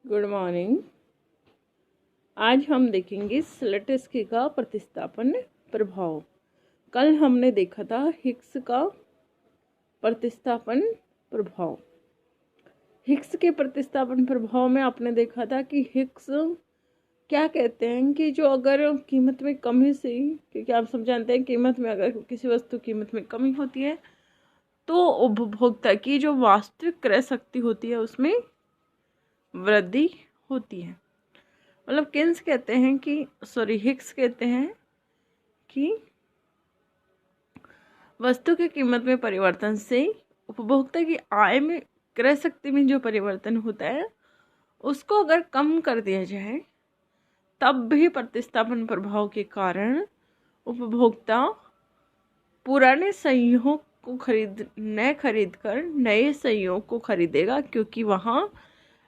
Good morning. आज हम देखेंगे स्लैटस्की का प्रतिस्थापन प्रभाव। कल हमने देखा था हिग्स का प्रतिस्थापन प्रभाव। हिग्स के प्रतिस्थापन प्रभाव में आपने देखा था कि हिग्स क्या कहते हैं कि जो अगर कीमत में कमी से, क्योंकि आप सब जानते हैं कीमत में अगर किसी वस्तु कीमत में कमी होती है तो उपभोक्ता की जो वास्तविक क्रय शक्ति होती है उसमें वृद्धि होती है। मतलब हिग्स कहते हैं कि वस्तु की कीमत में परिवर्तन से उपभोक्ता की आय में क्रय शक्ति में जो परिवर्तन होता है उसको अगर कम कर दिया जाए तब भी प्रतिस्थापन प्रभाव के कारण उपभोक्ता पुराने संयोग को खरीद कर नए संयोग को खरीदेगा, क्योंकि वहाँ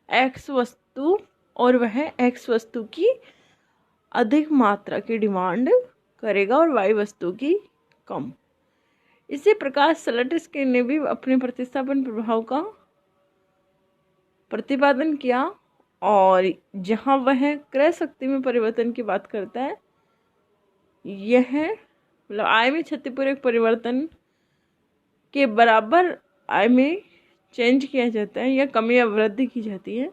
एक्स वस्तु और वह एक्स वस्तु की अधिक मात्रा की डिमांड करेगा और वाई वस्तु की कम। इसी प्रकार स्लैटस्की ने भी अपने प्रतिस्थापन प्रभाव का प्रतिपादन किया और जहां वह क्रय शक्ति में परिवर्तन की बात करता है, यह मतलब आय में क्षतिपूर्वक परिवर्तन के बराबर आय में चेंज किया जाता है या कमी या वृद्धि की जाती है।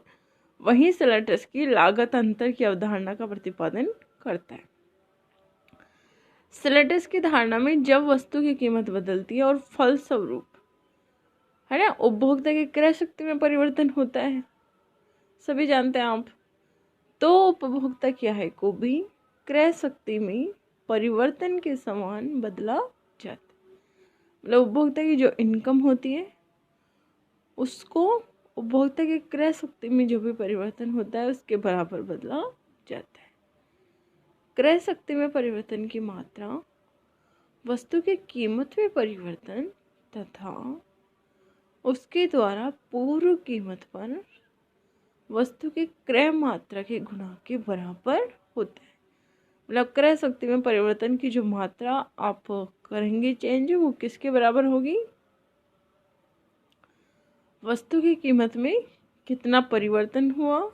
वहीं स्लैटस्की लागत अंतर की अवधारणा का प्रतिपादन करता है। स्लैटस्की धारणा में जब वस्तु की कीमत बदलती है और फलस्वरूप उपभोक्ता की क्रय शक्ति में परिवर्तन होता है, सभी जानते हैं आप, तो उपभोक्ता को भी क्रय शक्ति में परिवर्तन के समान बदला जाता है। मतलब उपभोक्ता की जो इनकम होती है उसको उपभोक्ता की क्रय शक्ति में जो भी परिवर्तन होता है उसके बराबर बदला जाता है। क्रय शक्ति में परिवर्तन की मात्रा वस्तु की कीमत में परिवर्तन तथा उसके द्वारा पूर्व कीमत पर वस्तु की क्रय मात्रा के गुणा के बराबर होता है। मतलब क्रय शक्ति में परिवर्तन की जो मात्रा आप करेंगे चेंज, वो किसके बराबर होगी? वस्तु की कीमत में कितना परिवर्तन हुआ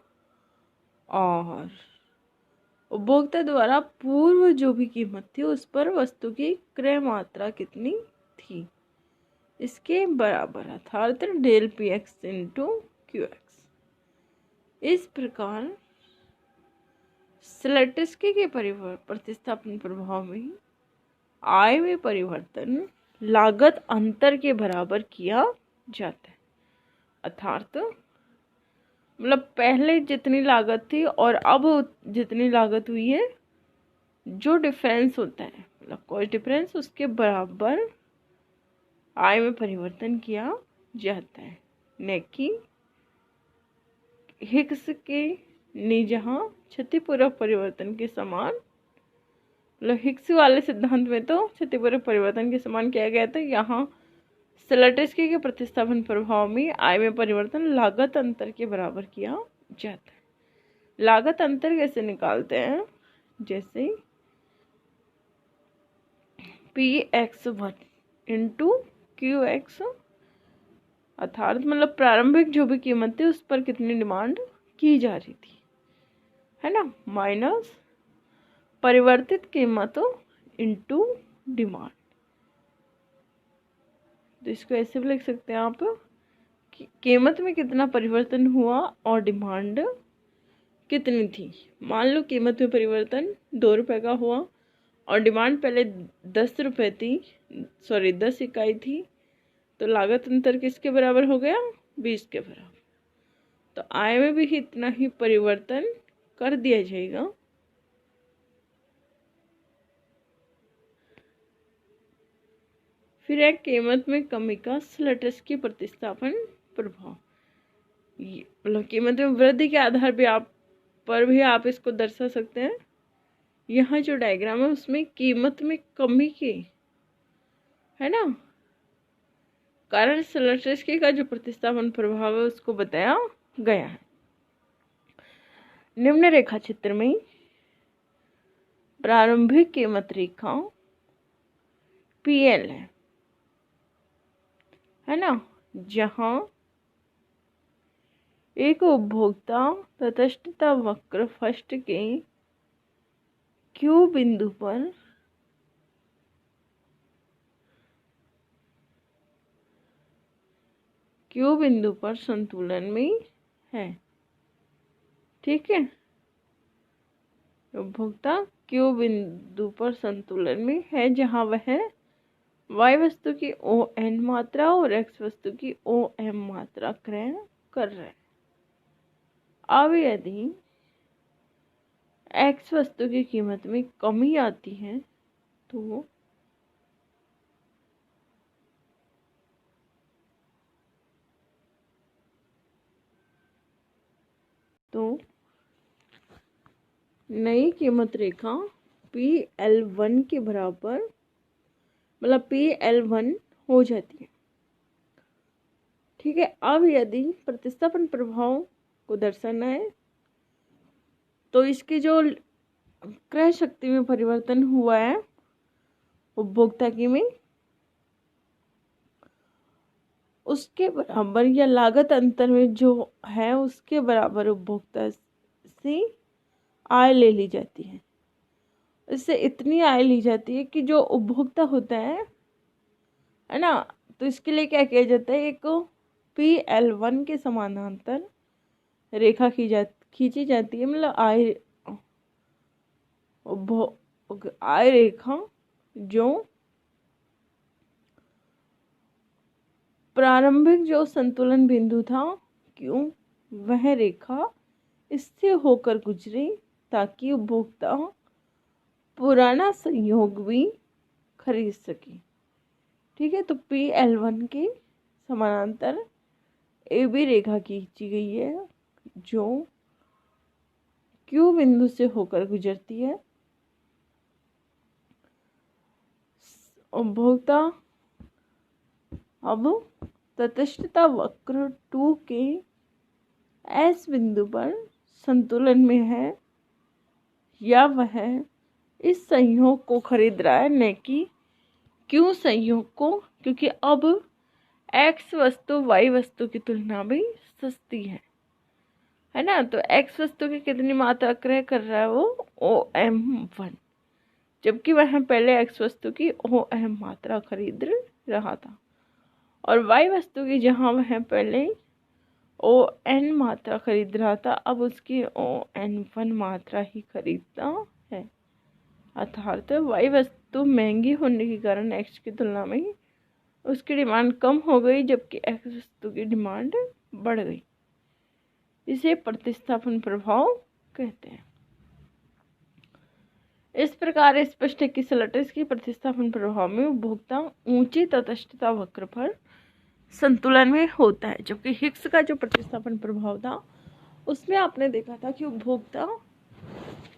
और उपभोक्ता द्वारा पूर्व जो भी कीमत थी उस पर वस्तु की क्रय मात्रा कितनी थी, इसके बराबर, अर्थात del p x into q x. इस प्रकार स्लैटस्की के प्रतिस्थापन प्रभाव में आय में परिवर्तन लागत अंतर के बराबर किया जाता है। अर्थात मतलब पहले जितनी लागत थी और अब जितनी लागत हुई है, जो डिफरेंस होता है मतलब कोई डिफरेंस, उसके बराबर आय में परिवर्तन किया जाता है। न कि हिग्स के ने जहाँ क्षतिपूर्वक परिवर्तन के समान, मतलब हिग्स वाले सिद्धांत में तो क्षतिपूर्वक परिवर्तन के समान किया गया था, यहाँ स्लैटस्की के प्रतिस्थापन प्रभाव में आय में परिवर्तन लागत अंतर के बराबर किया जाता है। लागत अंतर कैसे निकालते हैं? जैसे Px1 इंटू क्यू एक्स, अर्थात मतलब प्रारंभिक जो भी कीमत थी उस पर कितनी डिमांड की जा रही थी, है ना, माइनस परिवर्तित कीमत इंटू डिमांड। तो इसको ऐसे भी लिख सकते हैं आप कि कीमत में कितना परिवर्तन हुआ और डिमांड कितनी थी। मान लो कीमत में परिवर्तन 2 रुपये का हुआ और डिमांड पहले 10 रुपये थी, 10 इकाई थी, तो लागत अंतर किसके बराबर हो गया? 20 के बराबर। तो आय में भी इतना ही परिवर्तन कर दिया जाएगा। फिर एक कीमत में कमी का स्लैटस्की प्रतिस्थापन प्रभाव, मतलब कीमत में वृद्धि के आधार पर भी आप इसको दर्शा सकते हैं। यहाँ जो डायग्राम है उसमें कीमत में कमी के, है ना, कारण स्लैटस्की का जो प्रतिस्थापन प्रभाव है उसको बताया गया है। निम्न रेखा चित्र में प्रारंभिक कीमत रेखा PL है ना, जहां एक उपभोक्ता तटस्थता वक्र फर्स्ट के क्यू बिंदु पर संतुलन में है। ठीक है, उपभोक्ता क्यू बिंदु पर संतुलन में है जहां वह y वस्तु की ON मात्रा और x वस्तु की OM मात्रा क्रय कर रहे हैं। अब यदि x वस्तु की कीमत में कमी आती है तो नई कीमत रेखा PL1 के बराबर मतलब PL1 हो जाती है। ठीक है, अब यदि प्रतिस्थापन प्रभाव को दर्शाना है तो इसकी जो क्रय शक्ति में परिवर्तन हुआ है उपभोक्ता की में, उसके बराबर या लागत अंतर में जो है उसके बराबर उपभोक्ता से आय ले ली जाती है। इससे इतनी आय ली जाती है कि जो उपभोक्ता होता है ना, तो इसके लिए क्या किया जाता है, एक PL1 के समानांतर रेखा खींची जाती है, मतलब आय रेखा जो प्रारंभिक जो संतुलन बिंदु था क्यों वह रेखा इससे होकर गुजरे ताकि उपभोक्ता पुराना संयोग भी खरीद सके। ठीक है, तो PL1 के समानांतर AB रेखा खींची गई है जो Q बिंदु से होकर गुजरती है। उपभोक्ता अब तटस्थता वक्र 2 के S बिंदु पर संतुलन में है या वह इस संयोग को खरीद रहा है, न कि Q संयोग को, क्योंकि अब X वस्तु Y वस्तु की तुलना में सस्ती है ना। तो X वस्तु की कितनी मात्रा क्रय कर रहा है वो OM1, जबकि वह पहले X वस्तु की OM मात्रा खरीद रहा था, और Y वस्तु की जहां वह पहले ON मात्रा खरीद रहा था अब उसकी ON1 मात्रा ही खरीदता है। अर्थात Y वस्तु महंगी होने के कारण X की तुलना में उसकी डिमांड कम हो गई, जबकि X वस्तु की डिमांड बढ़ गई। इसे प्रतिस्थापन प्रभाव कहते हैं। इस प्रकार स्पष्ट है कि स्लैटर्स की प्रतिस्थापन प्रभाव में उपभोक्ता ऊंची तटस्थता वक्र पर संतुलन में होता है, जबकि हिग्स का जो प्रतिस्थापन प्रभाव था उसमें आपने देखा था कि उपभोक्ता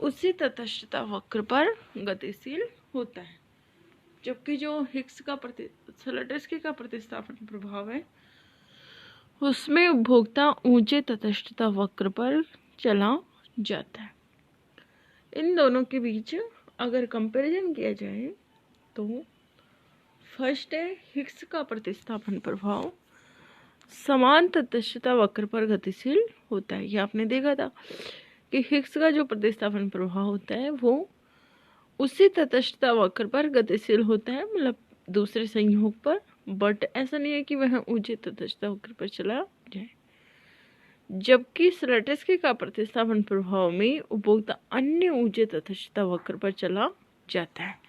उसी तटस्थता वक्र पर गतिशील होता है, जबकि जो हिग्स का स्लैटर्स का प्रतिस्थापन प्रभाव है उसमें उपभोक्ता ऊंचे तटस्थता वक्र पर चला जाता है। इन दोनों के बीच अगर कंपैरिजन किया जाए तो फर्स्ट है हिग्स का प्रतिस्थापन प्रभाव समान तटस्थता वक्र पर गतिशील होता है। ये आपने देखा था कि हिग्स का जो प्रतिस्थापन प्रभाव होता है वो उसी तटस्थता वक्र पर गतिशील होता है, मतलब दूसरे संयोग पर, बट ऐसा नहीं है कि वह ऊंचे तटस्थता वक्र पर चला जाए। जबकि स्लैटर्स्की का प्रतिस्थापन प्रभाव में उपभोक्ता अन्य ऊंचे तटस्थता वक्र पर चला जाता है।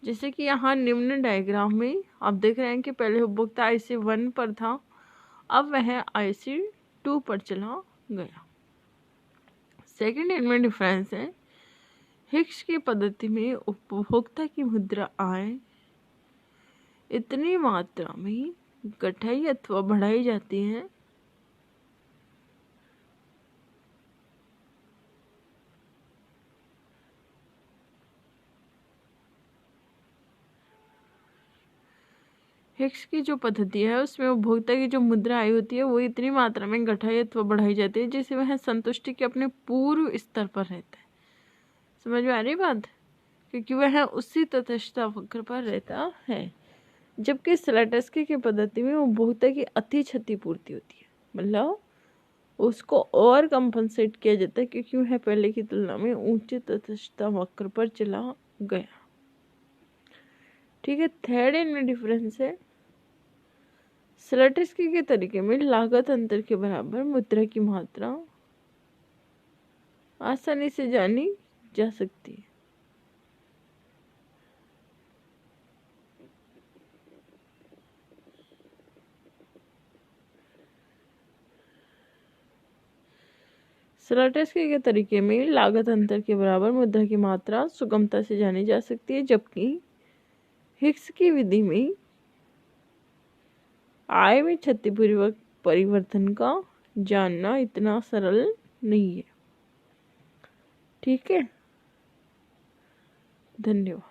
जैसे कि यहाँ निम्न डायग्राम में आप देख रहे हैं कि पहले उपभोक्ता IC1 पर था, अब वह IC2 पर चला गया। सेकेंड इनमें डिफरेंस है, हिग्स की पद्धति में उपभोक्ता की मुद्रा आय इतनी मात्रा में घटाई अथवा बढ़ाई जाती है हिग्स की जो पद्धति है उसमें उपभोक्ता की जो मुद्रा आय होती है वो इतनी मात्रा में घटाई अथवा बढ़ाई जाती है जिससे वह संतुष्टि के अपने पूर्व स्तर पर रहता है। समझ में आ रही बात, क्योंकि वह उसी तटस्थता वक्र पर रहता है। जबकि स्लैटर्स्की की पद्धति में उपभोक्ता की अति क्षतिपूर्ति होती है, मतलब उसको और कंपनसेट किया जाता है क्योंकि वह पहले की तुलना में ऊंचे तटस्थता वक्र पर चला गया। ठीक है, थर्ड इनमें डिफरेंस है, स्लैटस्की के तरीके में लागत अंतर के बराबर मुद्रा की मात्रा आसानी से जानी जा सकती है। स्लैटस्की के तरीके में लागत अंतर के बराबर मुद्रा की मात्रा सुगमता से जानी जा सकती है, जबकि हिक्स की विधि में आय में क्षतिपूर्वक परिवर्तन का जानना इतना सरल नहीं है। ठीक है, धन्यवाद।